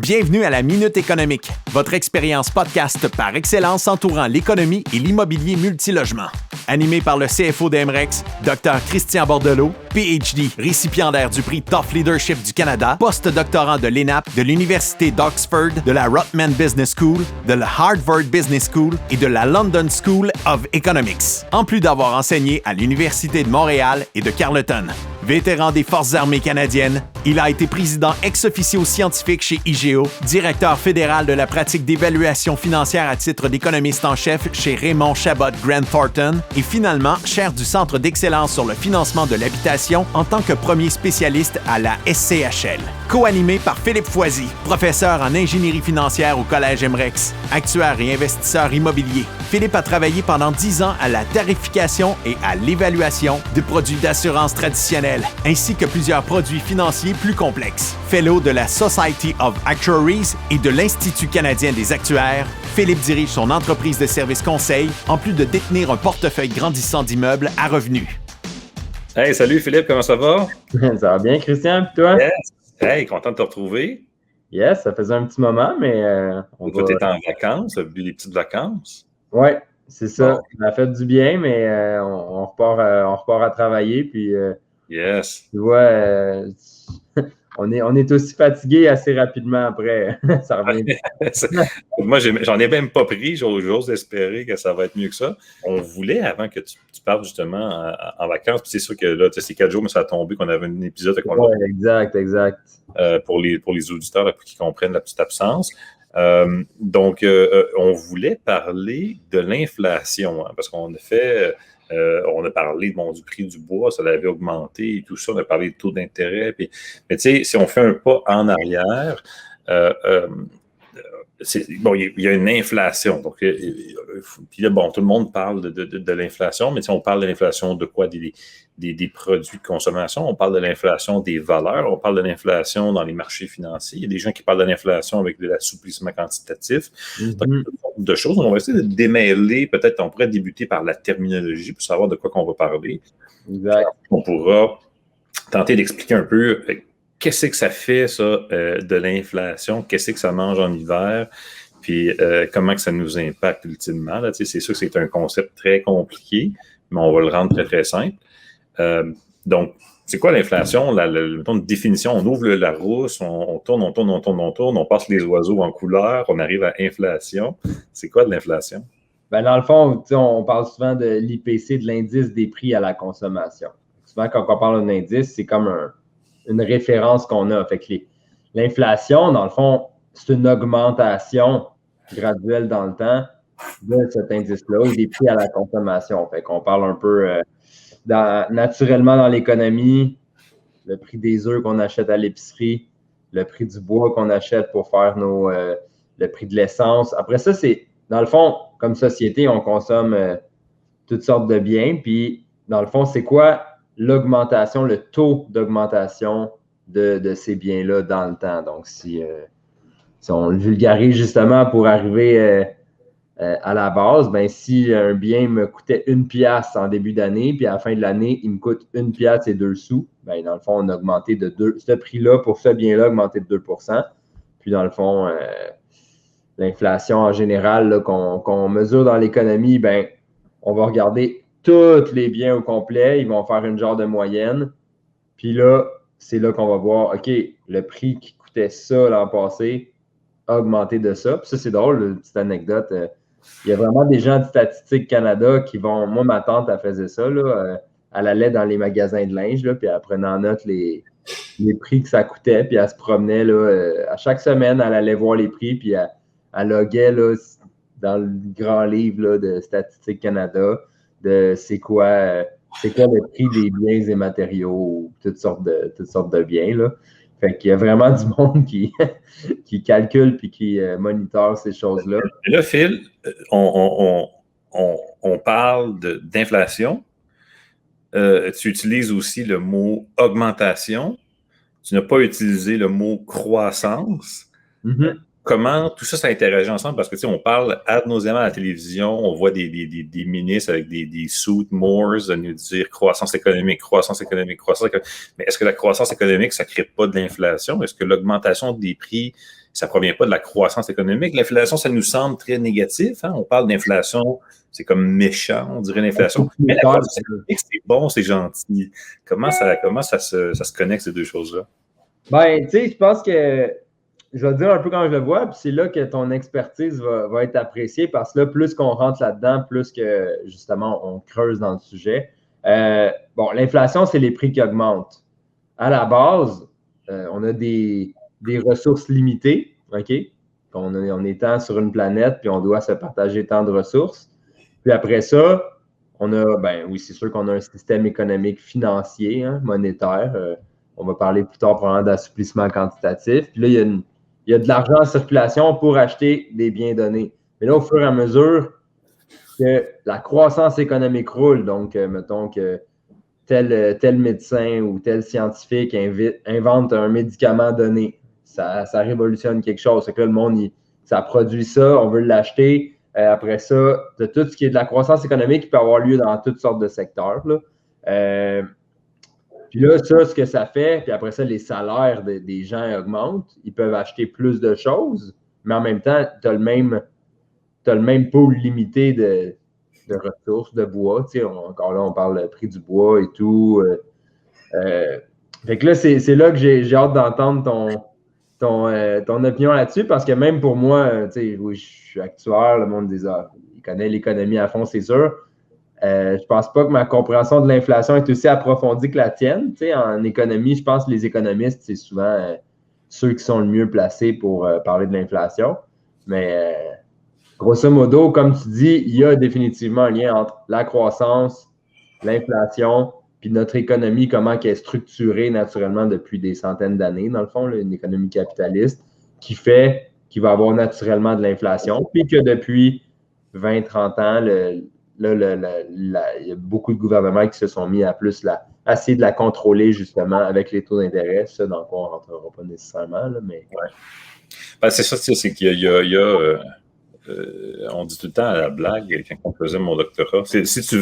Bienvenue à la Minute économique, votre expérience podcast par excellence entourant l'économie et l'immobilier multilogement. Animé par le CFO d'Emrex, Dr Christian Bordelot, PhD, récipiendaire du prix Top Leadership du Canada, post-doctorant de l'ENAP, de l'Université d'Oxford, de la Rotman Business School, de la Harvard Business School et de la London School of Economics, en plus d'avoir enseigné à l'Université de Montréal et de Carleton. Vétéran des Forces armées canadiennes, il a été président ex-officio scientifique chez IGEO, directeur fédéral de la pratique d'évaluation financière à titre d'économiste en chef chez Raymond Chabot Grant Thornton et finalement chaire du Centre d'excellence sur le financement de l'habitation en tant que premier spécialiste à la SCHL. Co-animé par Philippe Foisy, professeur en ingénierie financière au Collège Emrex, actuaire et investisseur immobilier. Philippe a travaillé pendant 10 ans à la tarification et à l'évaluation de produits d'assurance traditionnels, ainsi que plusieurs produits financiers plus complexes. Fellow de la Society of Actuaries et de l'Institut canadien des actuaires, Philippe dirige son entreprise de services conseil, en plus de détenir un portefeuille grandissant d'immeubles à revenus. Hey, salut Philippe, comment ça va? Ça va bien, Christian, puis toi? Yes. Hey, content de te retrouver. Yes, ça faisait un petit moment, mais Toi, t'es en vacances, t'as vu les petites vacances? Oui, c'est ça. Bon. Ça a fait du bien, mais on repart à travailler, puis Yes. tu vois, on est aussi fatigué assez rapidement après. Ça revient. Moi, j'en ai même pas pris. J'ose espérer que ça va être mieux que ça. On voulait, avant que tu partes justement en vacances, puis c'est sûr que là, c'est 4 jours, mais ça a tombé qu'on avait un épisode. Oui, exact. Pour les auditeurs, là, pour qu'ils comprennent la petite absence. Donc, on voulait parler de l'inflation, hein, parce qu'on a fait... on a parlé du prix du bois, ça l'avait augmenté et tout ça. On a parlé de taux d'intérêt. Mais tu sais, si on fait un pas en arrière, il y a une inflation. Donc, puis là, tout le monde parle de l'inflation, mais si on parle de l'inflation de quoi? Des produits de consommation, on parle de l'inflation des valeurs, on parle de l'inflation dans les marchés financiers. Il y a des gens qui parlent de l'inflation avec de l'assouplissement quantitatif. Donc, il y a toutes sortes de choses. On va essayer de démêler. Peut-être on pourrait débuter par la terminologie pour savoir de quoi qu'on va parler. Exact. On pourra tenter d'expliquer un peu qu'est-ce que ça fait, ça, de l'inflation, qu'est-ce que ça mange en hiver, puis comment que ça nous impacte ultimement. Là, c'est sûr que c'est un concept très compliqué, mais on va le rendre très, très simple. Donc, c'est quoi l'inflation? Mettons une définition, on ouvre la rousse, on tourne, on passe les oiseaux en couleur, on arrive à inflation. C'est quoi de l'inflation? Ben, dans le fond, on parle souvent de l'IPC, de l'indice des prix à la consommation. Souvent, quand on parle d'un indice, c'est comme une référence qu'on a. Fait que l'inflation, dans le fond, c'est une augmentation graduelle dans le temps de cet indice-là ou des prix à la consommation. Fait qu'on parle un peu naturellement dans l'économie, le prix des œufs qu'on achète à l'épicerie, le prix du bois qu'on achète pour faire le prix de l'essence. Après ça, c'est, dans le fond, comme société, on consomme toutes sortes de biens. Puis, dans le fond, c'est quoi l'augmentation, le taux d'augmentation de ces biens-là dans le temps? Donc, si on le vulgarise justement pour arriver à la base, ben si un bien me coûtait 1 piastre en début d'année, puis à la fin de l'année, il me coûte 1 piastre et 2 sous, ben dans le fond, on a augmenté ce prix-là pour ce bien-là, augmenté de 2%. Puis dans le fond, l'inflation en général qu'on mesure dans l'économie, ben on va regarder tous les biens au complet, ils vont faire une genre de moyenne. Puis là, c'est là qu'on va voir, OK, le prix qui coûtait ça l'an passé a augmenté de ça. Puis ça, c'est drôle, une petite anecdote. Il y a vraiment des gens de Statistique Canada qui vont... Moi, ma tante, elle faisait ça, là. Elle allait dans les magasins de linge, là, puis elle prenait en note les prix que ça coûtait, puis elle se promenait, là. À chaque semaine, elle allait voir les prix, puis elle loguait, là, dans le grand livre, là, de Statistique Canada, de c'est quoi le prix des biens et matériaux, toutes sortes de biens, là. Fait qu'il y a vraiment du monde qui calcule puis qui moniteur ces choses-là. Et là, Phil, on parle d'inflation. Tu utilises aussi le mot augmentation. Tu n'as pas utilisé le mot croissance. Mm-hmm. Comment tout ça interagit ensemble? Parce que, tu sais, on parle ad nauseam à la télévision, on voit des ministres avec des suits Moores de nous dire croissance économique. Mais est-ce que la croissance économique, ça ne crée pas de l'inflation? Est-ce que l'augmentation des prix ça ne provient pas de la croissance économique. L'inflation, ça nous semble très négatif. Hein? On parle d'inflation, c'est comme méchant, on dirait l'inflation. Mais la croissance économique, c'est bon, c'est gentil. Comment ça se connecte, ces deux choses-là? Ben, tu sais, je pense que je vais te dire un peu comment je le vois, puis c'est là que ton expertise va être appréciée parce que là, plus qu'on rentre là-dedans, plus que justement on creuse dans le sujet. Bon, l'inflation, c'est les prix qui augmentent. À la base, on a des ressources limitées, OK? On est tant sur une planète, puis on doit se partager tant de ressources. Puis après ça, on a, ben oui, c'est sûr qu'on a un système économique financier, hein, monétaire. On va parler plus tard probablement d'assouplissement quantitatif. Puis là, il y a de l'argent en circulation pour acheter des biens donnés. Mais là, au fur et à mesure que la croissance économique roule, donc mettons que tel médecin ou tel scientifique invente un médicament donné, ça révolutionne quelque chose. C'est que là, le monde, ça produit ça, on veut l'acheter. Après ça, de tout ce qui est de la croissance économique qui peut avoir lieu dans toutes sortes de secteurs. Là. Puis là, ça, ce que ça fait, puis après ça, les salaires des gens augmentent. Ils peuvent acheter plus de choses, mais en même temps, tu as le même pool limité de ressources, de bois. Tu sais, encore là, on parle du prix du bois et tout. Fait que là, c'est là que j'ai hâte d'entendre ton opinion là-dessus, parce que même pour moi, tu sais, oui, je suis actuaire, le monde des arts, il connaît l'économie à fond, c'est sûr. Je pense pas que ma compréhension de l'inflation est aussi approfondie que la tienne. Tu sais, en économie, je pense que les économistes, c'est souvent ceux qui sont le mieux placés pour parler de l'inflation. Mais grosso modo, comme tu dis, il y a définitivement un lien entre la croissance, l'inflation, puis notre économie, comment elle est structurée naturellement depuis des centaines d'années, dans le fond, là, une économie capitaliste, qui fait qu'il va y avoir naturellement de l'inflation, puis que depuis 20-30 ans, il y a beaucoup de gouvernements qui se sont mis à essayer de la contrôler justement avec les taux d'intérêt. Ça, dans quoi on ne rentrera pas nécessairement, là, mais... Ouais. Ben, c'est ça, c'est qu'il y a on dit tout le temps à la blague, quand on faisait mon doctorat, si tu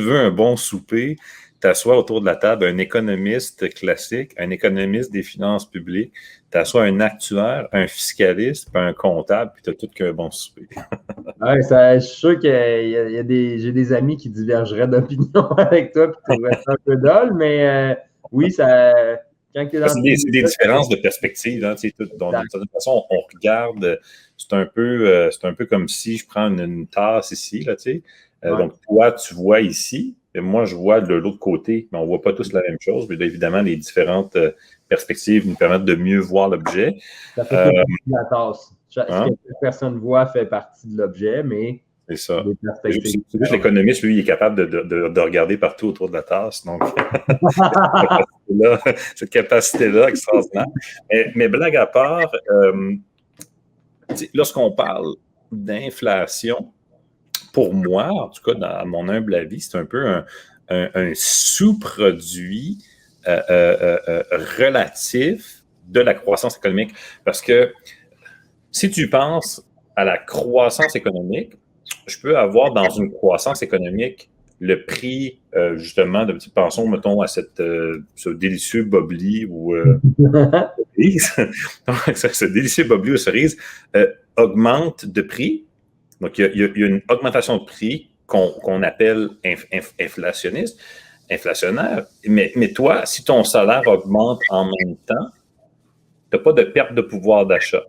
veux un bon souper, t'assois autour de la table un économiste classique, un économiste des finances publiques, t'assois un actuaire, un fiscaliste, puis un comptable, puis t'as tout qu'un bon souper. Ouais, je suis sûr que j'ai des amis qui divergeraient d'opinion avec toi, puis tu trouveraient ça un peu drôle, mais oui, ça... C'est des différences de perspective. Hein, d'une certaine façon, on regarde, c'est un peu comme si je prends une tasse ici. Là, ouais. Donc, toi, tu vois ici, et moi, je vois de l'autre côté, mais on ne voit pas tous la même chose. Mais là, évidemment, les différentes perspectives nous permettent de mieux voir l'objet. Ça fait partie de la tasse. Ce que personne voit fait partie de l'objet, mais... C'est ça. C'est juste l'économiste, lui, il est capable de regarder partout autour de la tasse. Donc, cette capacité-là extraordinaire. Mais blague à part, lorsqu'on parle d'inflation, pour moi, en tout cas, dans mon humble avis, c'est un peu un sous-produit relatif de la croissance économique. Parce que si tu penses à la croissance économique, je peux avoir dans une croissance économique le prix, justement, pensons, mettons, à ce délicieux bobli ou ce délicieux bobli aux cerises augmente de prix. Donc, il y a une augmentation de prix qu'on appelle inflationnaire. Mais toi, si ton salaire augmente en même temps, tu n'as pas de perte de pouvoir d'achat.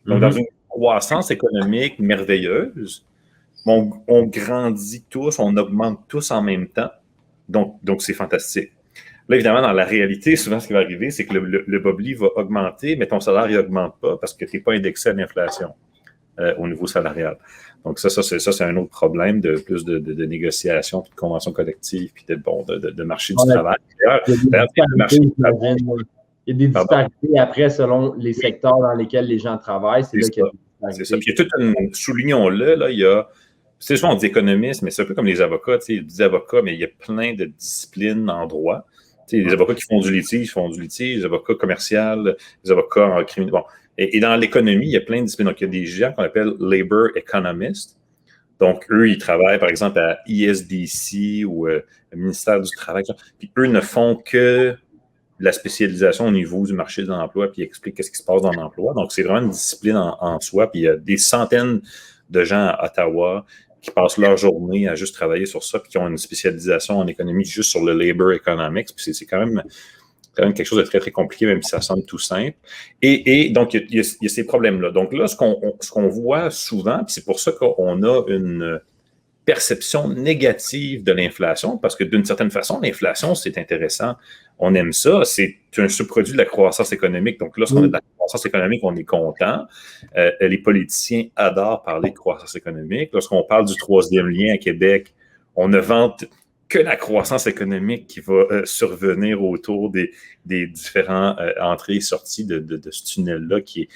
Donc, dans une croissance économique merveilleuse, on grandit tous, on augmente tous en même temps. Donc c'est fantastique. Là, évidemment, dans la réalité, souvent, ce qui va arriver, c'est que le bobli va augmenter, mais ton salaire, il n'augmente pas parce que tu n'es pas indexé à l'inflation au niveau salarial. Donc, ça c'est un autre problème de plus de négociation, puis de convention collective, puis de marché du travail. Il y a des disparités après selon les secteurs dans lesquels les gens travaillent. C'est ça. Puis il y a toute soulignons-le, là, il y a. C'est souvent on dit économiste, mais c'est un peu comme les avocats. Ils disent avocats, mais il y a plein de disciplines en droit. Les avocats qui font du litige, les avocats commerciaux, les avocats en criminel. Bon. Et dans l'économie, il y a plein de disciplines. Donc, il y a des gens qu'on appelle labor economists. Donc, eux, ils travaillent, par exemple, à ISDC ou au ministère du Travail. Puis eux ne font que la spécialisation au niveau du marché de l'emploi, puis il explique qu'est-ce qui se passe dans l'emploi. Donc, c'est vraiment une discipline en soi. Puis il y a des centaines de gens à Ottawa qui passent leur journée à juste travailler sur ça, puis qui ont une spécialisation en économie juste sur le labor economics. Puis c'est quand même quelque chose de très, très compliqué, même si ça semble tout simple. Et donc, il y a ces problèmes-là. Donc là, ce qu'on voit souvent, puis c'est pour ça qu'on a une perception négative de l'inflation, parce que d'une certaine façon, l'inflation, c'est intéressant. On aime ça. C'est un sous-produit de la croissance économique. Donc, lorsqu'on a de la croissance économique, on est content. Les politiciens adorent parler de croissance économique. Lorsqu'on parle du troisième lien à Québec, on ne vante que la croissance économique qui va survenir autour des différents entrées et sorties de ce tunnel-là qui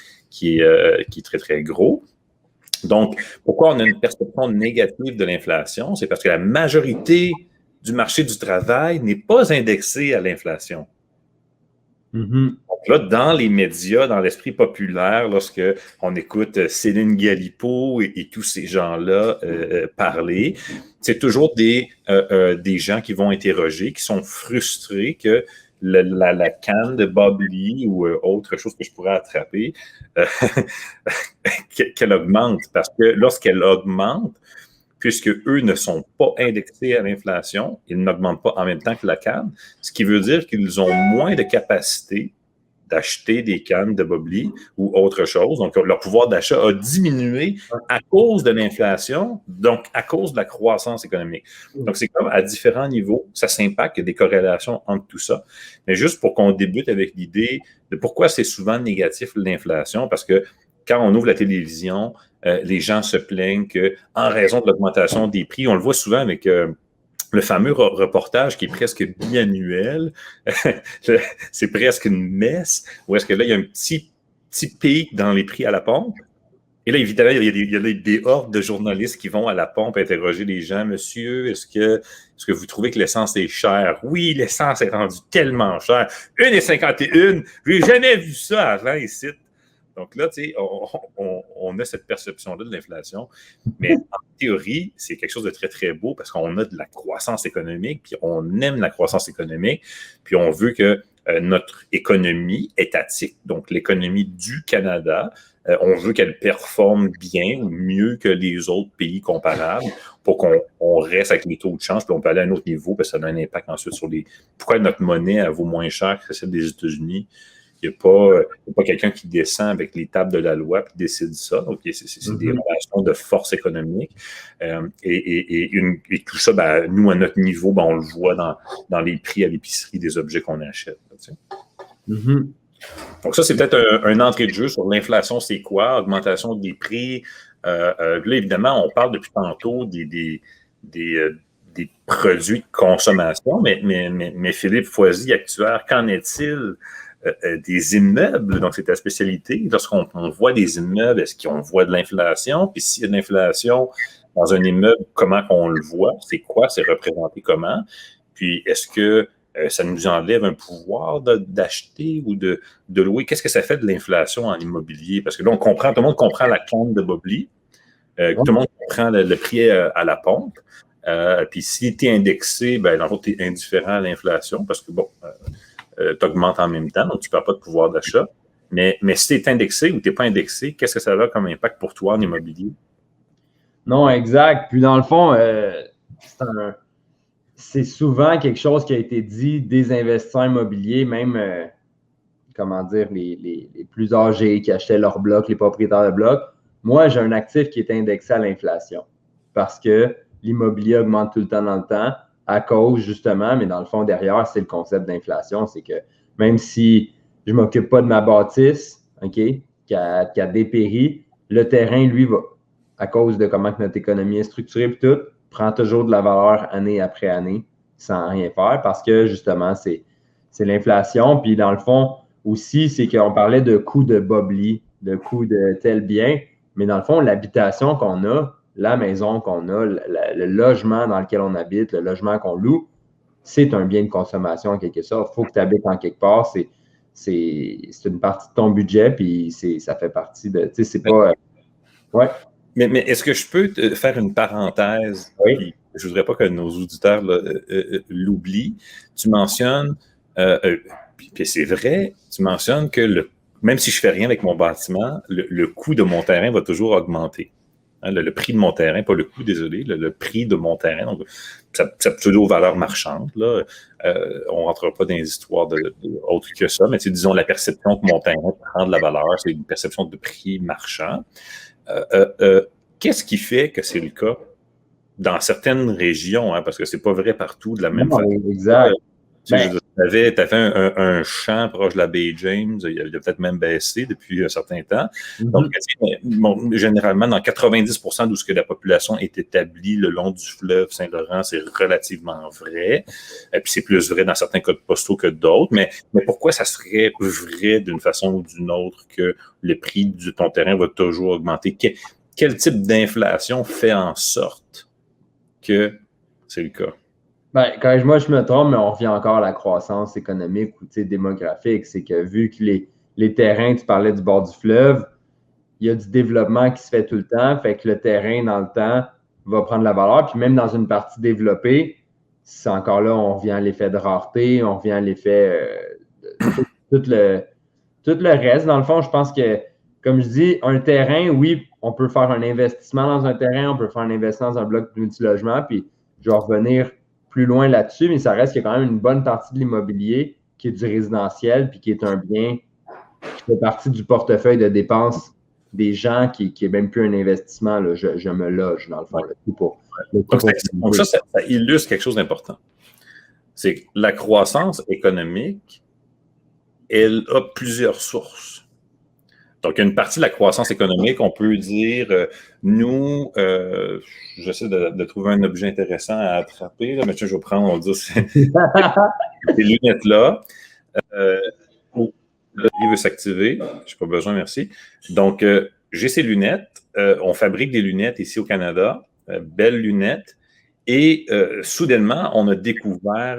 est très, très gros. Donc, pourquoi on a une perception négative de l'inflation? C'est parce que la majorité du marché du travail n'est pas indexée à l'inflation. Donc là, dans les médias, dans l'esprit populaire, lorsque on écoute Céline Galipo et tous ces gens-là parler, c'est toujours des gens qui vont interroger, qui sont frustrés que la canne de Bob Lee ou autre chose que je pourrais attraper, qu'elle augmente. Parce que lorsqu'elle augmente, puisque eux ne sont pas indexés à l'inflation, ils n'augmentent pas en même temps que la canne, ce qui veut dire qu'ils ont moins de capacité d'acheter des cannes de Bob Lee ou autre chose. Donc, leur pouvoir d'achat a diminué à cause de l'inflation, donc à cause de la croissance économique. Donc, c'est comme à différents niveaux, ça s'impacte, il y a des corrélations entre tout ça. Mais juste pour qu'on débute avec l'idée de pourquoi c'est souvent négatif l'inflation, parce que quand on ouvre la télévision, les gens se plaignent qu'en raison de l'augmentation des prix, on le voit souvent avec le fameux reportage qui est presque biannuel, c'est presque une messe, où est-ce que là, il y a un petit pic dans les prix à la pompe. Et là, évidemment, il y a des hordes de journalistes qui vont à la pompe interroger les gens. « Monsieur, est-ce que vous trouvez que l'essence est chère? »« Oui, l'essence est rendue tellement chère. 1,51 $, j'ai jamais vu ça avant ici. » Donc là, tu sais, on a cette perception-là de l'inflation. Mais en théorie, c'est quelque chose de très, très beau parce qu'on a de la croissance économique, puis on aime la croissance économique, puis on veut que notre économie étatique, donc l'économie du Canada, on veut qu'elle performe bien ou mieux que les autres pays comparables pour qu'on reste avec les taux de change, puis on peut aller à un autre niveau, parce que ça a un impact ensuite sur pourquoi notre monnaie elle vaut moins cher que celle des États-Unis. Il n'y a pas quelqu'un qui descend avec les tables de la loi et décide ça. Donc, c'est des relations de force économique. Et tout ça, ben, nous, à notre niveau, ben, on le voit dans les prix à l'épicerie des objets qu'on achète. Tu sais. Donc, ça, c'est peut-être un entrée de jeu sur l'inflation, c'est quoi? Augmentation des prix. Là, évidemment, on parle depuis tantôt des produits de consommation, mais Philippe Foisy, actuaire, qu'en est-il des immeubles? Donc, c'est ta spécialité. Lorsqu'on voit des immeubles, est-ce qu'on voit de l'inflation? Puis s'il y a de l'inflation dans un immeuble, comment on le voit? C'est quoi? C'est représenté comment? Puis, est-ce que ça nous enlève un pouvoir d'acheter ou de louer? Qu'est-ce que ça fait de l'inflation en immobilier? Parce que là, tout le monde comprend la canne de Bob Lee. Tout le monde comprend le prix à la pompe. Puis, si tu es indexé, ben, dans le fond, tu es indifférent à l'inflation parce que, bon, tu augmentes en même temps, donc tu ne perds pas de pouvoir d'achat. Mais si tu es indexé ou tu n'es pas indexé, qu'est-ce que ça a comme impact pour toi en immobilier? Non, exact. Puis dans le fond, c'est souvent quelque chose qui a été dit des investisseurs immobiliers, même, comment dire, les plus âgés qui achetaient leurs blocs, les propriétaires de blocs. Moi, j'ai un actif qui est indexé à l'inflation parce que l'immobilier augmente tout le temps dans le temps à cause, justement, mais dans le fond, derrière, c'est le concept d'inflation. C'est que même si je ne m'occupe pas de ma bâtisse, OK, qui a dépéri, le terrain, lui, va, à cause de comment notre économie est structurée et tout, prend toujours de la valeur année après année sans rien faire parce que, justement, c'est l'inflation. Puis, dans le fond, aussi, c'est qu'on parlait de coût de Bob Lee, de coût de tel bien, mais dans le fond, l'habitation qu'on a, la maison qu'on a, le logement dans lequel on habite, le logement qu'on loue, c'est un bien de consommation en quelque sorte. Il faut que tu habites en quelque part. C'est une partie de ton budget, puis ça fait partie de... Tu sais, c'est pas... ouais. Mais est-ce que je peux te faire une parenthèse? Oui. Je ne voudrais pas que nos auditeurs l'oublient. Tu mentionnes Puis c'est vrai, tu mentionnes que même si je ne fais rien avec mon bâtiment, le coût de mon terrain va toujours augmenter. Hein, le prix de mon terrain, pas le coût, désolé, le prix de mon terrain, donc sa pseudo-valeur marchande. Là, on ne rentrera pas dans les histoires autres que ça, mais disons la perception que mon terrain prend de la valeur, c'est une perception de prix marchand. Qu'est-ce qui fait que c'est le cas dans certaines régions, hein, parce que c'est pas vrai partout de la même façon. Exact. Tu avais un champ proche de la baie James, il a peut-être même baissé depuis un certain temps. Donc, généralement, dans 90% d'où ce que la population est établie le long du fleuve Saint-Laurent, c'est relativement vrai. Et puis, c'est plus vrai dans certains codes postaux que d'autres. Mais pourquoi ça serait vrai d'une façon ou d'une autre que le prix de ton terrain va toujours augmenter? Quel type d'inflation fait en sorte que c'est le cas? Quand moi je me trompe, mais on revient encore à la croissance économique ou démographique, c'est que vu que les terrains, tu parlais du bord du fleuve, il y a du développement qui se fait tout le temps, fait que le terrain, dans le temps, va prendre la valeur. Puis même dans une partie développée, c'est encore là, on revient à l'effet de rareté, on revient à l'effet tout le reste. Dans le fond, je pense que, comme je dis, un terrain, oui, on peut faire un investissement dans un terrain, on peut faire un investissement dans un bloc multilogement, puis je vais revenir plus loin là-dessus, mais ça reste qu'il y a quand même une bonne partie de l'immobilier qui est du résidentiel, puis qui est un bien qui fait partie du portefeuille de dépenses des gens, qui est même plus un investissement. Là. Je me loge, dans le fond. Donc ça illustre quelque chose d'important. C'est que la croissance économique, elle a plusieurs sources. Donc, il y a une partie de la croissance économique, on peut dire, nous, j'essaie de trouver un objet intéressant à attraper, là, mais je vais prendre, on va dire, ces lunettes-là. Il veut s'activer, je n'ai pas besoin, merci. Donc, j'ai ces lunettes, on fabrique des lunettes ici au Canada, belles lunettes, et soudainement, on a découvert...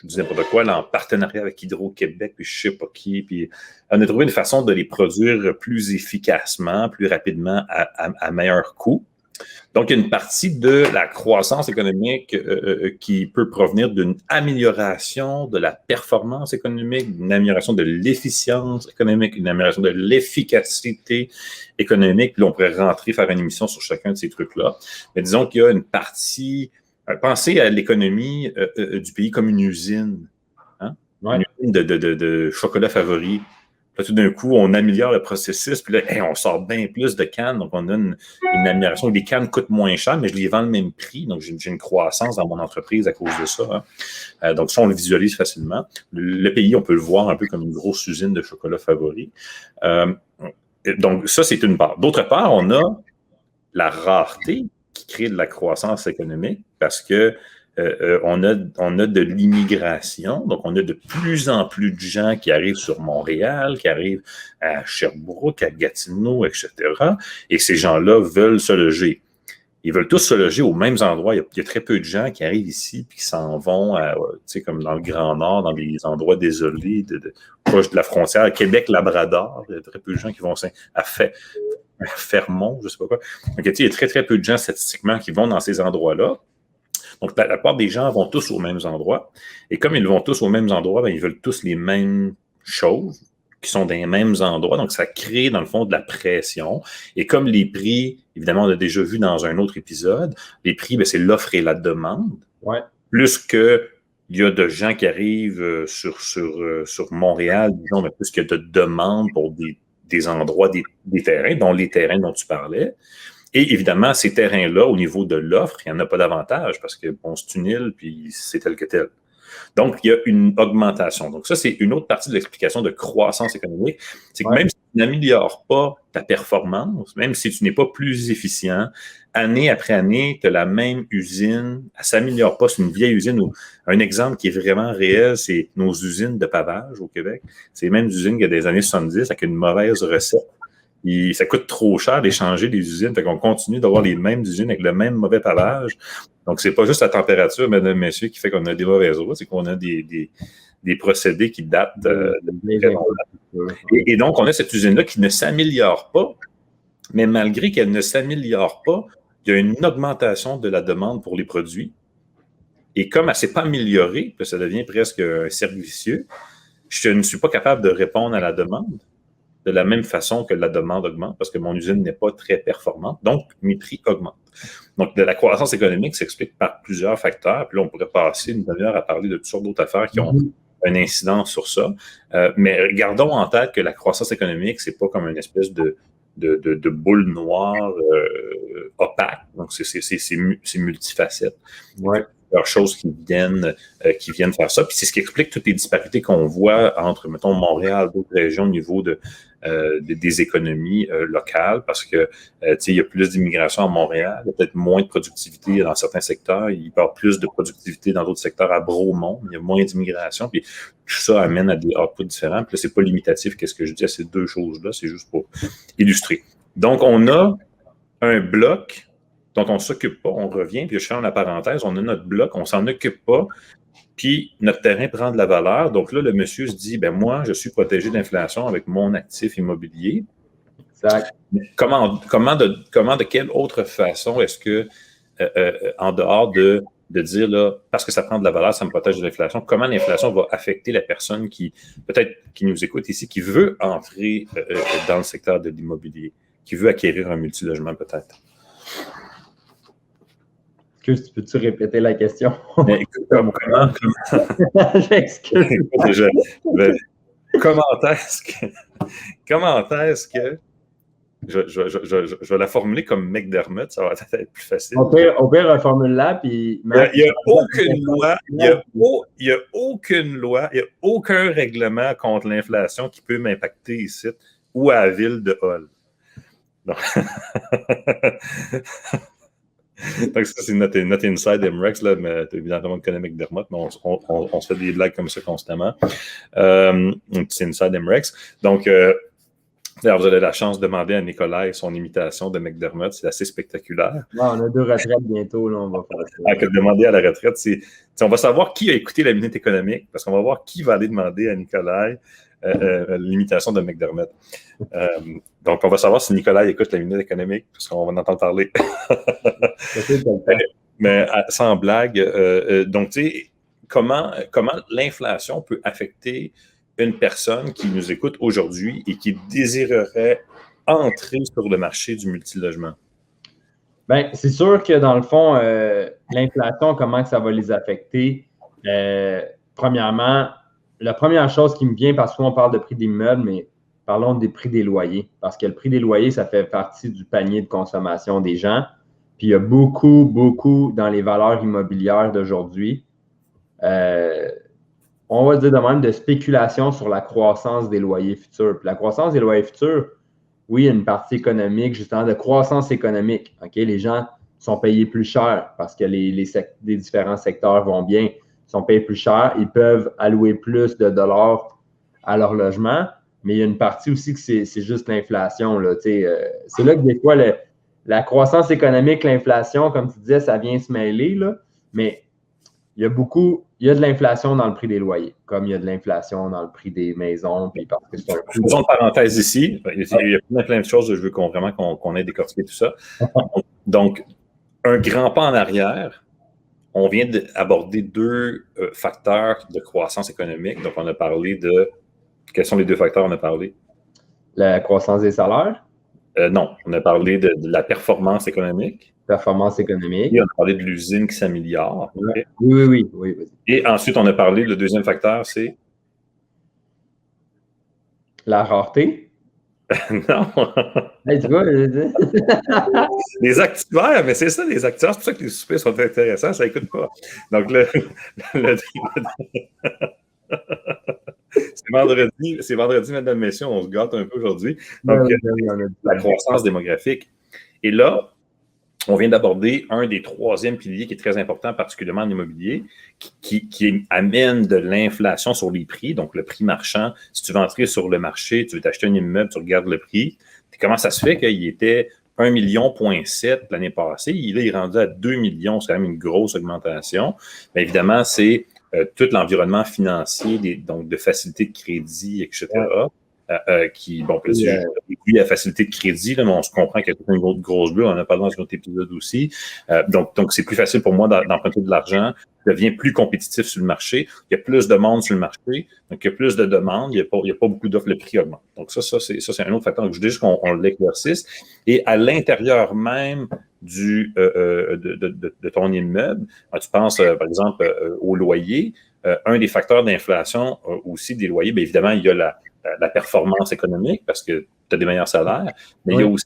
je dis n'importe quoi, là, en partenariat avec Hydro-Québec, puis je ne sais pas qui, puis on a trouvé une façon de les produire plus efficacement, plus rapidement, à meilleur coût. Donc, il y a une partie de la croissance économique qui peut provenir d'une amélioration de la performance économique, d'une amélioration de l'efficience économique, une amélioration de l'efficacité économique. Puis là, on pourrait rentrer, faire une émission sur chacun de ces trucs-là. Mais disons qu'il y a une partie... Pensez à l'économie du pays comme une usine. Hein? Ouais. Une usine de chocolat favori. Là, tout d'un coup, on améliore le processus, puis là, on sort bien plus de cannes, donc on a une amélioration. Les cannes coûtent moins cher, mais je les vends le même prix, donc j'ai une croissance dans mon entreprise à cause de ça. Hein. Donc ça, on le visualise facilement. Le pays, on peut le voir un peu comme une grosse usine de chocolat favori. Donc ça, c'est une part. D'autre part, on a la rareté qui crée de la croissance économique parce que on a de l'immigration, donc on a de plus en plus de gens qui arrivent sur Montréal, qui arrivent à Sherbrooke, à Gatineau, etc. Et ces gens-là veulent se loger. Ils veulent tous se loger aux mêmes endroits. Il y a très peu de gens qui arrivent ici et qui s'en vont, comme dans le Grand Nord, dans des endroits désolés, proche de la frontière, Québec-Labrador. Il y a très peu de gens qui vont à Fermont, je ne sais pas quoi. Donc, il y a très, très peu de gens statistiquement qui vont dans ces endroits-là. Donc, la plupart des gens vont tous aux mêmes endroits. Et comme ils vont tous aux mêmes endroits, ils veulent tous les mêmes choses qui sont dans les mêmes endroits. Donc, ça crée, dans le fond, de la pression. Et comme les prix, évidemment, on l'a déjà vu dans un autre épisode, les prix, c'est l'offre et la demande. Ouais. Plus que il y a de gens qui arrivent sur Montréal, disons, mais plus qu'il y a de demandes pour des endroits, des terrains, dont les terrains dont tu parlais. Et évidemment, ces terrains-là, au niveau de l'offre, il n'y en a pas davantage parce que c'est une île, puis c'est tel que tel. Donc, il y a une augmentation. Donc, ça, c'est une autre partie de l'explication de croissance économique. C'est que même si tu n'améliores pas ta performance, même si tu n'es pas plus efficient, année après année, tu as la même usine, elle ne s'améliore pas. C'est une vieille usine. Un exemple qui est vraiment réel, c'est nos usines de pavage au Québec. C'est les mêmes usines qu'il y a des années 70 avec une mauvaise recette. Ça coûte trop cher d'échanger les usines. Fait qu'on continue d'avoir les mêmes usines avec le même mauvais pavage. Donc, c'est pas juste la température, mesdames et messieurs, qui fait qu'on a des mauvaises eaux, c'est qu'on a des procédés qui datent de très longtemps. Et donc, on a cette usine-là qui ne s'améliore pas, mais malgré qu'elle ne s'améliore pas, il y a une augmentation de la demande pour les produits. Et comme elle ne s'est pas améliorée, puis ça devient presque un cercle vicieux, je ne suis pas capable de répondre à la demande de la même façon que la demande augmente parce que mon usine n'est pas très performante. Donc, mes prix augmentent. Donc, de la croissance économique s'explique par plusieurs facteurs. Puis là, on pourrait passer une demi-heure à parler de toutes sortes d'autres affaires qui ont un incidence sur ça. Mais gardons en tête que la croissance économique, c'est pas comme une espèce de boule noire opaque. Donc, c'est multifacette. Ouais. Plusieurs choses qui viennent faire ça. Puis c'est ce qui explique toutes les disparités qu'on voit entre, mettons, Montréal et d'autres régions au niveau des économies locales, parce que il y a plus d'immigration à Montréal, il y a peut-être moins de productivité dans certains secteurs, il y a plus de productivité dans d'autres secteurs à Bromont, il y a moins d'immigration, puis tout ça amène à des outputs différents. Puis là, c'est pas limitatif, qu'est-ce que je dis à ces deux choses-là, c'est juste pour illustrer. Donc, on a un bloc dont on ne s'occupe pas, on revient, puis je ferme la parenthèse, on a notre bloc, on ne s'en occupe pas, puis notre terrain prend de la valeur. Donc là, le monsieur se dit, ben moi, je suis protégé d'inflation avec mon actif immobilier. Exact. Mais de quelle autre façon est-ce que, en dehors de dire, là, parce que ça prend de la valeur, ça me protège de l'inflation, comment l'inflation va affecter la personne qui, peut-être, qui nous écoute ici, qui veut entrer dans le secteur de l'immobilier, qui veut acquérir un multilogement peut-être? Peux-tu répéter la question? Écoute, J'excuse. Comment est-ce que je vais la formuler comme McDermott, ça va être plus facile. Au pire, reformule-la, puis... Il n'y a aucune loi, il n'y a aucune loi, il n'y a aucun règlement contre l'inflation qui peut m'impacter ici ou à la ville de Hull. Donc, donc ça, c'est notre inside MREX, là, mais évidemment, on connaît McDermott, mais on se fait des blagues comme ça constamment. C'est inside MREX. Donc, d'ailleurs, vous avez la chance de demander à Nicolas son imitation de McDermott, c'est assez spectaculaire. Ouais, on a 2 retraites bientôt, là, on va faire ça. Que demander à la retraite, on va savoir qui a écouté la minute économique, parce qu'on va voir qui va aller demander à Nicolas l'imitation de McDermott. Donc, on va savoir si Nicolas écoute la minute économique, parce qu'on va en entendre parler. Mais sans blague, donc, tu sais, comment l'inflation peut affecter une personne qui nous écoute aujourd'hui et qui désirerait entrer sur le marché du multilogement? Bien, c'est sûr que dans le fond, l'inflation, comment que ça va les affecter? Premièrement, la première chose qui me vient, parce qu'on parle de prix d'immeubles, mais parlons des prix des loyers. Parce que le prix des loyers, ça fait partie du panier de consommation des gens. Puis il y a beaucoup dans les valeurs immobilières d'aujourd'hui. On va dire de même de spéculation sur la croissance des loyers futurs. Puis la croissance des loyers futurs, oui, il y a une partie économique, justement, de croissance économique. Okay? Les gens sont payés plus cher parce que les différents secteurs vont bien, sont payés plus cher, ils peuvent allouer plus de dollars à leur logement, mais il y a une partie aussi que c'est juste l'inflation. C'est là que des fois, la croissance économique, l'inflation, comme tu disais, ça vient se mêler, là, mais il y a de l'inflation dans le prix des loyers, comme il y a de l'inflation dans le prix des maisons. Puis parce que c'est faisons une parenthèse ici. Il y a plein de choses, je veux qu'on ait décortiqué tout ça. Donc, un grand pas en arrière, on vient d'aborder 2 facteurs de croissance économique. Donc, on a parlé de... Quels sont les 2 facteurs qu'on a parlé? La croissance des salaires? Non, on a parlé de la performance économique. Performance économique. Et on a parlé de l'usine qui s'améliore. Okay. Oui. Et ensuite, on a parlé, le deuxième facteur, c'est? La rareté? Non. Hey, tu vois, les actuaires, mais c'est ça, les actuaires. C'est pour ça que les soupers sont intéressants, ça n'écoute pas. Donc, c'est vendredi, mesdames, messieurs, on se gâte un peu aujourd'hui. Donc, la croissance démographique. Et là, on vient d'aborder un des 3e piliers qui est très important, particulièrement en immobilier, qui amène de l'inflation sur les prix, donc le prix marchand. Si tu veux entrer sur le marché, tu veux t'acheter un immeuble, tu regardes le prix. Puis comment ça se fait qu'il était 1,7 million l'année passée? Il est rendu à 2 millions, c'est quand même une grosse augmentation. Mais évidemment, c'est tout l'environnement financier, donc de facilité de crédit, etc., qui, bon, peut-être lui à facilité de crédit, là, mais on se comprend qu'il y a toute une grosse bulle, on en a parlé dans un autre épisode aussi. Donc, c'est plus facile pour moi d'emprunter de l'argent, je deviens plus compétitif sur le marché, il y a plus de monde sur le marché, donc il y a plus de demandes, il n'y a pas beaucoup d'offres, le prix augmente. Donc ça c'est un autre facteur. Donc, je dis juste qu'on l'éclaircisse. Et à l'intérieur même de ton immeuble, tu penses, par exemple, au loyer, un des facteurs d'inflation aussi des loyers, bien évidemment, il y a la performance économique parce que tu as des meilleurs salaires, mais oui.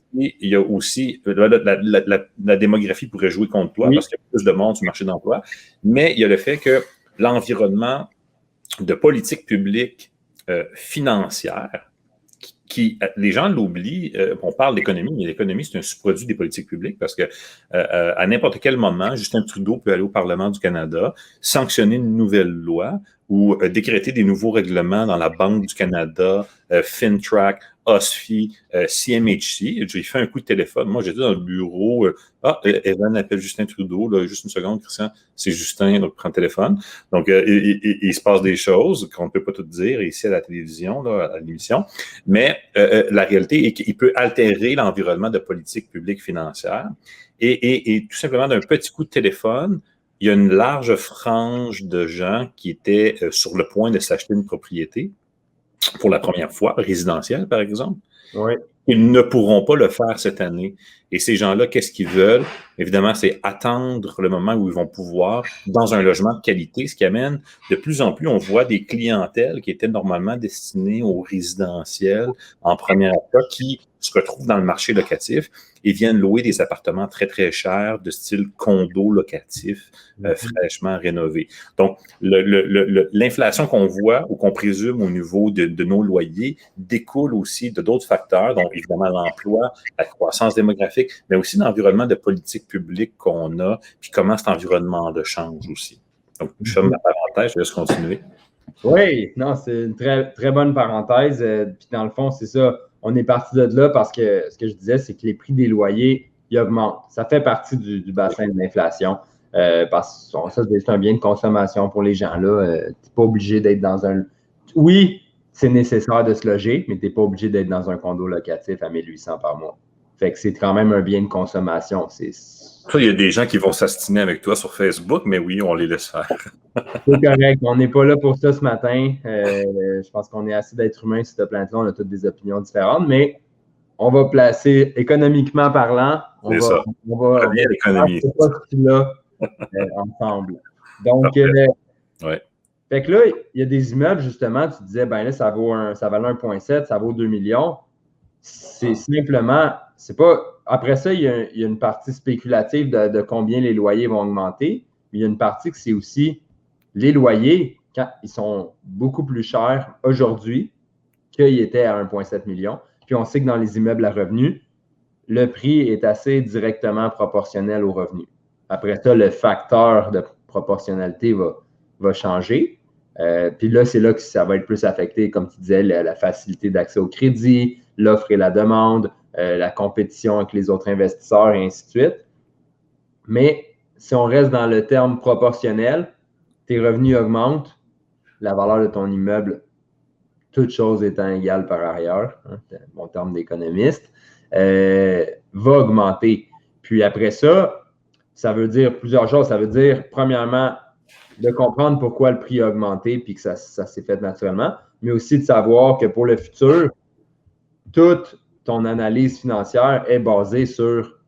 il y a aussi la démographie pourrait jouer contre toi parce qu'il y a plus de monde sur le marché d'emploi, mais il y a le fait que l'environnement de politique publique financière, les gens l'oublient, on parle d'économie, mais l'économie, c'est un sous-produit des politiques publiques parce que à n'importe quel moment, Justin Trudeau peut aller au Parlement du Canada, sanctionner une nouvelle loi ou décréter des nouveaux règlements dans la Banque du Canada, FinTrack, OSFI, CMHC. J'ai fait un coup de téléphone. Moi, j'étais dans le bureau. Evan appelle Justin Trudeau. Là, juste une seconde, Christian. C'est Justin, donc prend le téléphone. Donc, il se passe des choses qu'on ne peut pas tout dire ici à la télévision, là, à l'émission. Mais la réalité est qu'il peut altérer l'environnement de politique publique financière. Et tout simplement, d'un petit coup de téléphone, il y a une large frange de gens qui étaient sur le point de s'acheter une propriété pour la première fois, résidentielle, par exemple. Oui. Ils ne pourront pas le faire cette année. Et ces gens-là, qu'est-ce qu'ils veulent? Évidemment, c'est attendre le moment où ils vont pouvoir, dans un logement de qualité, ce qui amène de plus en plus, on voit des clientèles qui étaient normalement destinées aux résidentiels en première achat, qui se retrouvent dans le marché locatif et viennent louer des appartements très, très chers de style condo locatif, fraîchement rénovés. Donc, l'inflation qu'on voit ou qu'on présume au niveau de nos loyers découle aussi de d'autres facteurs, donc évidemment l'emploi, la croissance démographique, mais aussi l'environnement de politique publique qu'on a, puis comment cet environnement-là change aussi. Donc, je ferme ma parenthèse, je laisse continuer. Oui, non, c'est une très, très bonne parenthèse. Puis dans le fond, c'est ça. On est parti de là parce que ce que je disais, c'est que les prix des loyers, ils augmentent. Ça fait partie du bassin de l'inflation. Parce que ça, c'est un bien de consommation pour les gens. Tu n'es pas obligé d'être dans un... Oui, c'est nécessaire de se loger, mais tu n'es pas obligé d'être dans un condo locatif à 1800 par mois. Fait que c'est quand même un bien de consommation. Ça, il y a des gens qui vont s'astiner avec toi sur Facebook, mais oui, on les laisse faire. C'est correct. On n'est pas là pour ça ce matin. Je pense qu'on est assez d'êtres humains sur cette planète-là. On a toutes des opinions différentes, mais on va placer économiquement parlant. On va bien l'économie. Là, ensemble. Donc, fait que là, il y a des immeubles, justement, tu disais, ben là, ça valait 1,7, ça vaut 2 millions. C'est simplement, c'est pas. Après ça, il y a une partie spéculative de combien les loyers vont augmenter. Mais il y a une partie que c'est aussi les loyers, quand ils sont beaucoup plus chers aujourd'hui qu'ils étaient à 1,7 million. Puis on sait que dans les immeubles à revenus, le prix est assez directement proportionnel aux revenus. Après ça, le facteur de proportionnalité va changer. Puis là, c'est là que ça va être plus affecté, comme tu disais, la facilité d'accès au crédit, l'offre et la demande, la compétition avec les autres investisseurs et ainsi de suite. Mais si on reste dans le terme proportionnel, tes revenus augmentent, la valeur de ton immeuble, toutes choses étant égales par ailleurs, c'est mon terme d'économiste, va augmenter. Puis après ça, ça veut dire plusieurs choses. Ça veut dire, premièrement, de comprendre pourquoi le prix a augmenté puis que ça s'est fait naturellement, mais aussi de savoir que pour le futur, toute ton analyse financière est basée sur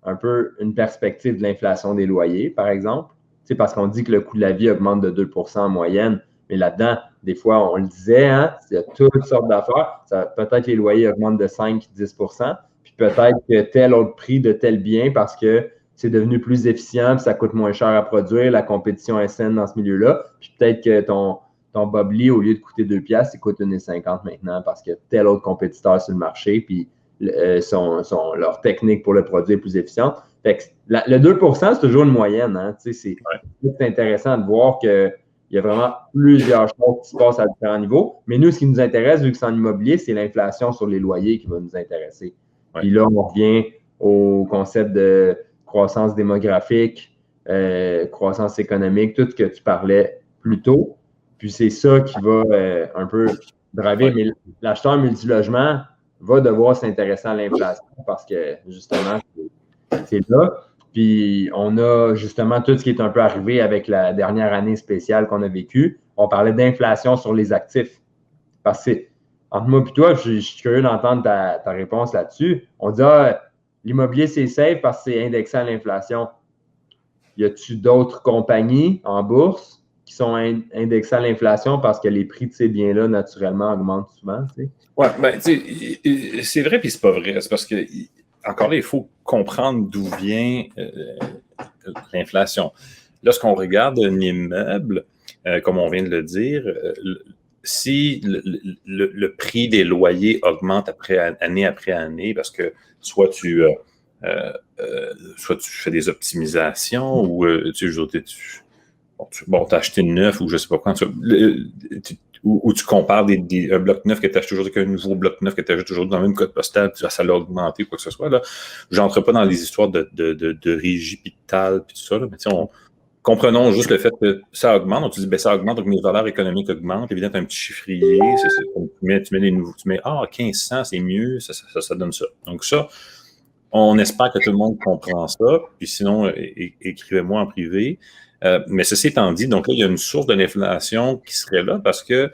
un peu une perspective de l'inflation des loyers, par exemple. C'est parce qu'on dit que le coût de la vie augmente de 2 % en moyenne, mais là-dedans, des fois, on le disait, il y a toutes sortes d'affaires. Peut-être que les loyers augmentent de 5-10 %, puis peut-être que tel autre prix de tel bien parce que c'est devenu plus efficient, puis ça coûte moins cher à produire, la compétition est saine dans ce milieu-là, puis peut-être que ton Bobli, au lieu de coûter 2 $, il coûte 1,50 $ maintenant parce que tel autre compétiteur sur le marché, puis leur technique pour le produit est plus efficiente. Fait que le 2 %, c'est toujours une moyenne. C'est intéressant de voir qu'il y a vraiment plusieurs choses qui se passent à différents niveaux. Mais nous, ce qui nous intéresse, vu que c'est en immobilier, c'est l'inflation sur les loyers qui va nous intéresser. Ouais. Puis là, on revient au concept de croissance démographique, croissance économique, tout ce que tu parlais plus tôt. Puis c'est ça qui va un peu driver. Mais l'acheteur multilogement va devoir s'intéresser à l'inflation parce que, justement, c'est là. Puis, on a justement tout ce qui est un peu arrivé avec la dernière année spéciale qu'on a vécue. On parlait d'inflation sur les actifs. Parce que, entre moi et toi, je suis curieux d'entendre ta réponse là-dessus. On dit, l'immobilier, c'est safe parce que c'est indexé à l'inflation. Y a-tu d'autres compagnies en bourse qui sont indexées à l'inflation parce que les prix de ces biens-là, naturellement, augmentent souvent? Oui, ben, c'est vrai puis c'est pas vrai. C'est parce que, encore là, il faut comprendre d'où vient l'inflation. Lorsqu'on regarde un immeuble, comme on vient de le dire, si le prix des loyers augmente année après année, parce que soit tu fais des optimisations ou t'as acheté neuf ou je ne sais pas quand, ou tu compares un bloc neuf que tu achètes aujourd'hui avec un nouveau bloc neuf que tu achètes aujourd'hui dans le même code postal, ça l'a augmenté ou quoi que ce soit. Je n'entre pas dans les histoires de régie puis de TAL puis tout ça, là, mais comprenons juste le fait que ça augmente. Donc, tu dis, ça augmente, donc mes valeurs économiques augmentent. Évidemment, tu as un petit chiffrier. Tu mets les nouveaux. Tu mets, 1500, c'est mieux. Ça donne ça. Donc, ça, on espère que tout le monde comprend ça. Puis sinon, écrivez-moi en privé. Mais ceci étant dit, donc là, il y a une source de l'inflation qui serait là parce que,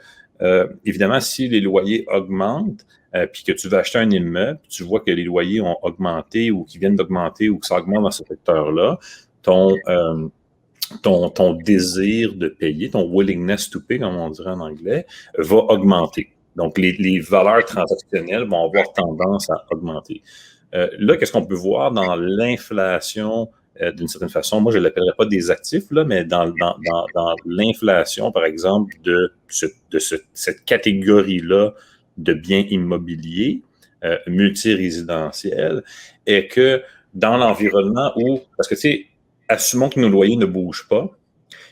évidemment, si les loyers augmentent, puis que tu vas acheter un immeuble, tu vois que les loyers ont augmenté ou qu'ils viennent d'augmenter ou que ça augmente dans ce secteur-là, ton désir de payer, ton willingness to pay, comme on dirait en anglais, va augmenter. Donc, les valeurs transactionnelles vont avoir tendance à augmenter. Là, qu'est-ce qu'on peut voir dans l'inflation, d'une certaine façon? Moi, je ne l'appellerais pas des actifs, là, mais dans l'inflation, par exemple, de cette catégorie-là de biens immobiliers multirésidentiels, est que dans l'environnement où, parce que tu sais, assumons que nos loyers ne bougent pas,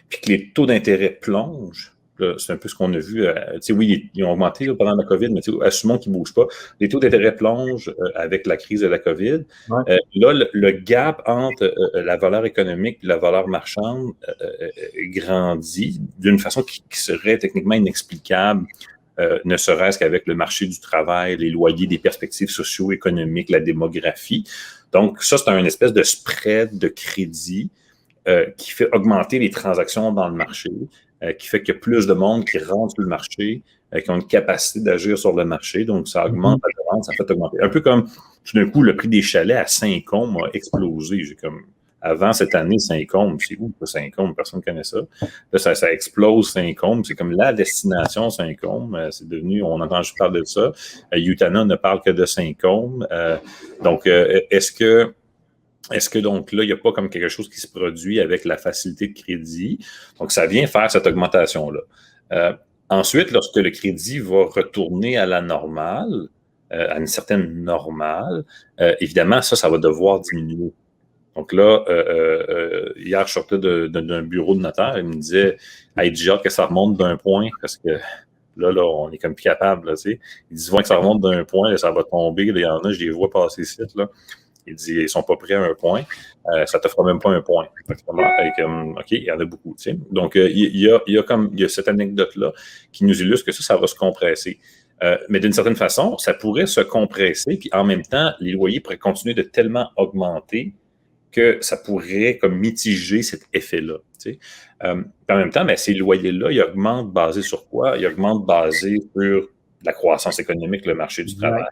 puis que les taux d'intérêt plongent. C'est un peu ce qu'on a vu. Oui, ils ont augmenté pendant la COVID, mais assumons qu'ils ne bougent pas. Les taux d'intérêt plongent avec la crise de la COVID. Ouais. Là, le gap entre la valeur économique et la valeur marchande grandit d'une façon qui serait techniquement inexplicable, ne serait-ce qu'avec le marché du travail, les loyers, des perspectives socio-économiques, la démographie. Donc, ça, c'est un espèce de spread de crédit qui fait augmenter les transactions dans le marché, qui fait qu'il y a plus de monde qui rentre sur le marché, qui ont une capacité d'agir sur le marché. Donc, ça augmente la demande, ça fait augmenter. Un peu comme, tout d'un coup, le prix des chalets à Saint-Côme a explosé. Avant cette année, Saint-Côme, c'est où Saint-Côme? Personne ne connaît ça. Là, ça explose Saint-Côme. C'est comme la destination Saint-Côme. C'est devenu, on entend juste parler de ça. Utana ne parle que de Saint-Côme. Donc, est-ce que donc là, il n'y a pas comme quelque chose qui se produit avec la facilité de crédit? Donc, ça vient faire cette augmentation-là. Ensuite, lorsque le crédit va retourner à la normale, à une certaine normale, évidemment, ça va devoir diminuer. Donc là, hier, je sortais d'un bureau de notaire, il me disait « Hey, j'ai hâte que ça remonte d'un point, parce que là, on est comme plus capable. » Là, tu sais. Il dit « Que ça remonte d'un point, là, ça va tomber. » Il y en a, je les vois passer ici. Là. Il dit « Ils sont pas prêts à un point. Ça te fera même pas un point. » OK, il y en a beaucoup. Tu sais. Donc, il y a cette anecdote-là qui nous illustre que ça va se compresser. Mais d'une certaine façon, ça pourrait se compresser, puis en même temps, les loyers pourraient continuer de tellement augmenter que ça pourrait comme mitiger cet effet-là. Tu sais. En même temps, ces loyers-là, ils augmentent basés sur quoi? Ils augmentent basés sur la croissance économique, le marché du travail.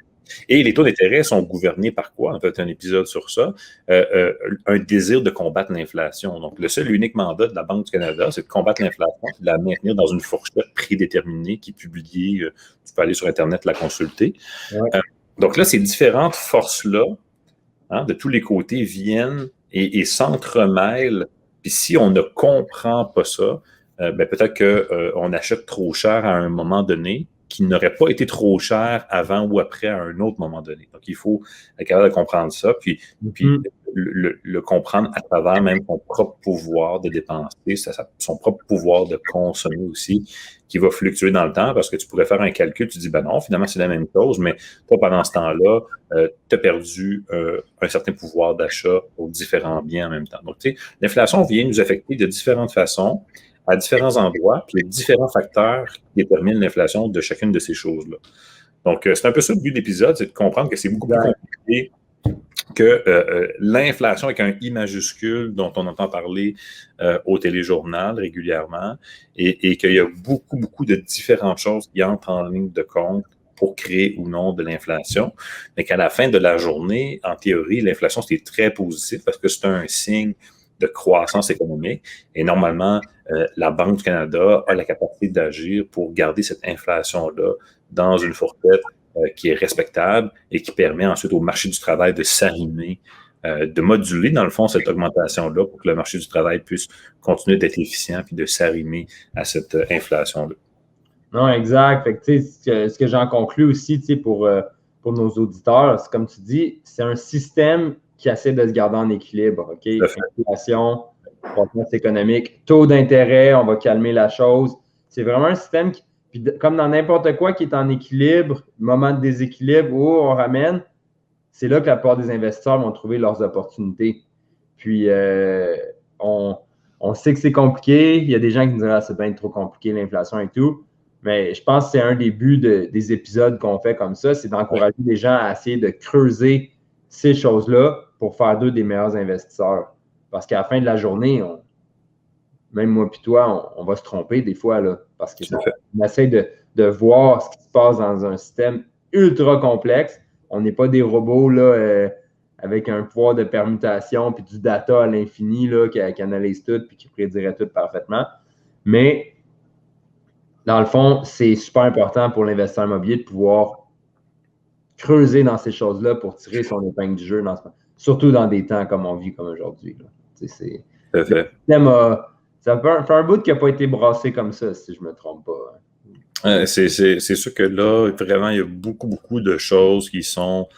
Et les taux d'intérêt sont gouvernés par quoi? On fait un épisode sur ça. Un désir de combattre l'inflation. Donc, le seul et unique mandat de la Banque du Canada, c'est de combattre l'inflation et de la maintenir dans une fourchette prédéterminée qui est publiée. Tu peux aller sur Internet la consulter. Ouais. Donc là, ces différentes forces-là, de tous les côtés, viennent et s'entremêlent. Puis si on ne comprend pas ça, peut-être qu'on achète trop cher à un moment donné, qui n'aurait pas été trop cher avant ou après à un autre moment donné. Donc, il faut être capable de comprendre ça, puis le comprendre à travers même son propre pouvoir de dépenser, son propre pouvoir de consommer aussi, qui va fluctuer dans le temps, parce que tu pourrais faire un calcul, tu dis, non, finalement, c'est la même chose, mais toi, pendant ce temps-là, tu as perdu un certain pouvoir d'achat aux différents biens en même temps. Donc, tu sais, l'inflation vient nous affecter de différentes façons. à différents endroits, puis il y a différents facteurs qui déterminent l'inflation de chacune de ces choses-là. Donc, c'est un peu ça le but de l'épisode, c'est de comprendre que c'est beaucoup plus compliqué que l'inflation avec un I majuscule dont on entend parler au téléjournal régulièrement et qu'il y a beaucoup, beaucoup de différentes choses qui entrent en ligne de compte pour créer ou non de l'inflation, mais qu'à la fin de la journée, en théorie, l'inflation, c'est très positif parce que c'est un signe de croissance économique et normalement, la Banque du Canada a la capacité d'agir pour garder cette inflation-là dans une fourchette qui est respectable et qui permet ensuite au marché du travail de s'arrimer, de moduler, dans le fond, cette augmentation-là pour que le marché du travail puisse continuer d'être efficient puis de s'arrimer à cette inflation-là. Non, exact. Fait que, ce que j'en conclus aussi pour nos auditeurs, c'est comme tu dis, c'est un système qui essaie de se garder en équilibre. OK? Inflation, croissance économique, taux d'intérêt, on va calmer la chose. C'est vraiment un système qui, puis comme dans n'importe quoi qui est en équilibre, moment de déséquilibre, on ramène, c'est là que la plupart des investisseurs vont trouver leurs opportunités. Puis, on sait que c'est compliqué. Il y a des gens qui nous disent « Ah, c'est bien trop compliqué, l'inflation et tout ». Mais je pense que c'est un des buts des épisodes qu'on fait comme ça, c'est d'encourager les gens à essayer de creuser ces choses-là pour faire d'eux des meilleurs investisseurs. Parce qu'à la fin de la journée, même moi et toi, on va se tromper des fois, là, parce qu'on essaie de voir ce qui se passe dans un système ultra complexe. On n'est pas des robots là, avec un pouvoir de permutation puis du data à l'infini là, qui analyse tout puis qui prédirait tout parfaitement. Mais dans le fond, c'est super important pour l'investisseur immobilier de pouvoir creuser dans ces choses-là pour tirer son épingle du jeu, surtout dans des temps comme on vit comme aujourd'hui. Ça fait un bout qui n'a pas été brassé comme ça, si je ne me trompe pas. C'est sûr que là, vraiment, il y a beaucoup, beaucoup de choses qui sont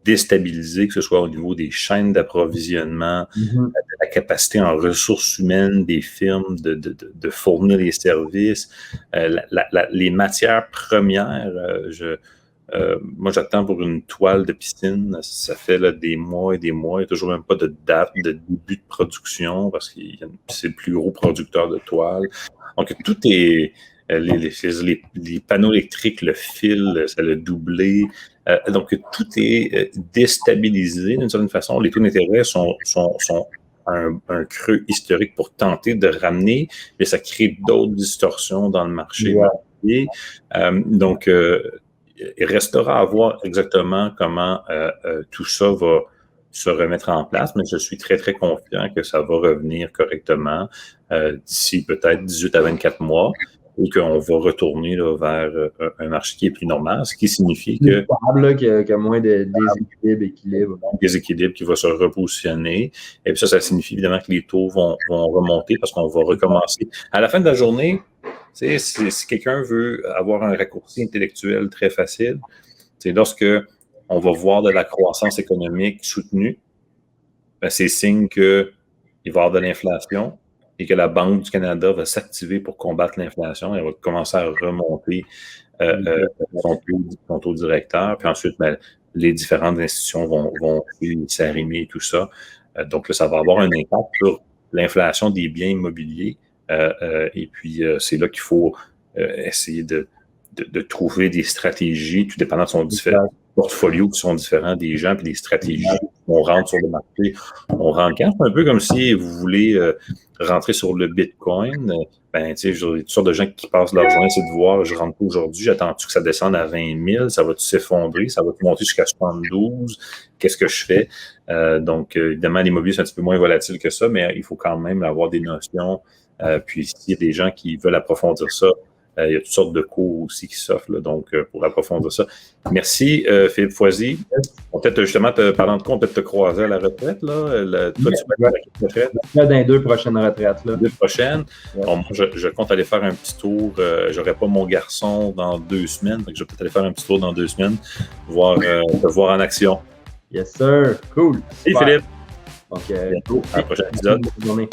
déstabilisées, que ce soit au niveau des chaînes d'approvisionnement, de la capacité en ressources humaines des firmes de fournir les services, les matières premières. Moi, j'attends pour une toile de piscine. Ça fait là, des mois et des mois. Il n'y a toujours même pas de date de début de production parce que c'est le plus gros producteur de toiles. Donc, tout est... Les panneaux électriques, le fil, ça l'a doublé. Donc, tout est déstabilisé d'une certaine façon. Les taux d'intérêt sont un creux historique pour tenter de ramener, mais ça crée d'autres distorsions dans le marché. Ouais. Donc, il restera à voir exactement comment tout ça va se remettre en place, mais je suis très, très confiant que ça va revenir correctement d'ici peut-être 18 à 24 mois. Et qu'on va retourner là, vers un marché qui est plus normal, ce qui signifie que... qu'il y a moins de déséquilibre. Déséquilibre qui va se repositionner. Et puis ça signifie évidemment que les taux vont remonter parce qu'on va recommencer. À la fin de la journée, si quelqu'un veut avoir un raccourci intellectuel très facile, c'est lorsque on va voir de la croissance économique soutenue, ben, c'est signe qu'il va y avoir de l'inflation, et que la Banque du Canada va s'activer pour combattre l'inflation. Elle va commencer à remonter son taux directeur. Puis ensuite, ben, les différentes institutions vont s'arrimer et tout ça. Donc là, ça va avoir un impact sur l'inflation des biens immobiliers. Et puis, c'est là qu'il faut essayer de trouver des stratégies, tout dépendant de son différent portfolio qui sont différents des gens, puis des stratégies. On rentre sur le marché, on rentre un peu comme si vous voulez rentrer sur le Bitcoin. Ben, tu sais, j'ai toutes sortes de gens qui passent leur journée, c'est de voir, je rentre pas aujourd'hui, j'attends-tu que ça descende à 20 000, ça va-tu s'effondrer, ça va-tu monter jusqu'à 72, qu'est-ce que je fais? Donc, évidemment, l'immobilier, c'est un petit peu moins volatile que ça, mais il faut quand même avoir des notions. Puis, s'il y a des gens qui veulent approfondir ça, il y a toutes sortes de cours aussi qui s'offrent, là, donc pour approfondir ça. Merci, Philippe Foisy. Peut-être justement, parlant de quoi, on peut te croiser à la retraite. Là. Toi, tu vas à la retraite? Dans les 2 prochaines retraites. Là. 2 prochaines. Ouais. Bon, moi, je compte aller faire un petit tour. J'aurai pas mon garçon dans 2 semaines. Donc je vais peut-être aller faire un petit tour dans 2 semaines, te voir en action. Yes, sir. Cool. Hey, Philippe. Donc, à la prochaine épisode. Bonne journée.